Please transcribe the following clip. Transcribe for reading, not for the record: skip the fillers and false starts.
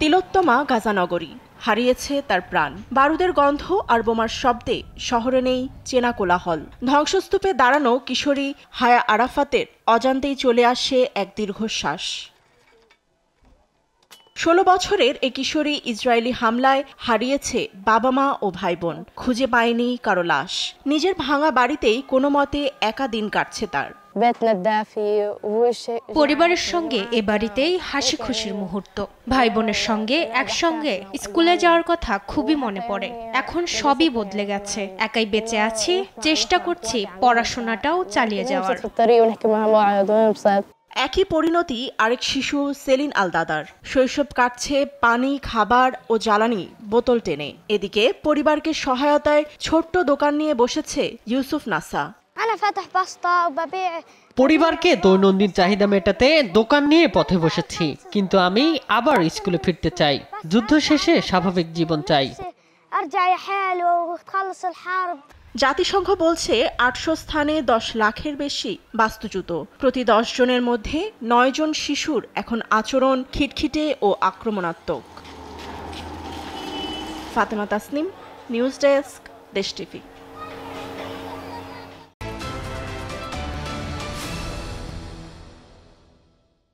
তিলোত্তমা গাজানগরী হারিয়েছে তার প্রাণ। বারুদের গন্ধ আর বোমার শব্দে শহরে নেই চেনা কোলাহল। ধ্বংসস্তূপে দাঁড়ানো কিশোরী হায়া আরাফাতের অজান্তেই চলে আসে এক দীর্ঘশ্বাস। 16 বছরের এই কিশোরী ইসরায়েলি হামলায় হারিয়েছে বাবা মা ও ভাই বোন। খুঁজে পায়নি কারো লাশ। নিজের ভাঙা বাড়িতেই কোনো মতে একা দিন কাটছে তার। পরিবারের সঙ্গে এ বাড়িতেই হাসি খুশির মুহূর্ত। ভাই বোনের সঙ্গে একসঙ্গে স্কুলে যাওয়ার কথা খুবই মনে পড়ে। এখন সবই বদলে গেছে। একাই বেঁচে আছি, চেষ্টা করছি পড়াশোনাটাও চালিয়ে যাওয়ার। একই পরিণতি আরেক শিশু সেলিন আল দাদার। শৈশব কাটছে পানি, খাবার ও জ্বালানি বোতল টেনে। এদিকে পরিবারকে সহায়তায় ছোট্ট দোকান নিয়ে বসেছে ইউসুফ নাসা। পরিবারকে দৈনন্দিন চাহিদা মেটাতে দোকান নিয়ে পথে বসেছি, কিন্তু আমি আবার স্কুলে ফিরতে চাই। যুদ্ধ শেষে স্বাভাবিক জীবন চাই। জাতিসংঘ বলছে 800 স্থানে 10 লাখের বেশি বাস্তুচ্যুত। প্রতি 10 জনের মধ্যে 9 জন শিশুর এখন আচরণ খিটখিটে ও আক্রমণাত্মক। ফাতেমা তাসনিম, নিউজ ডেস্ক, দেশ টিভি।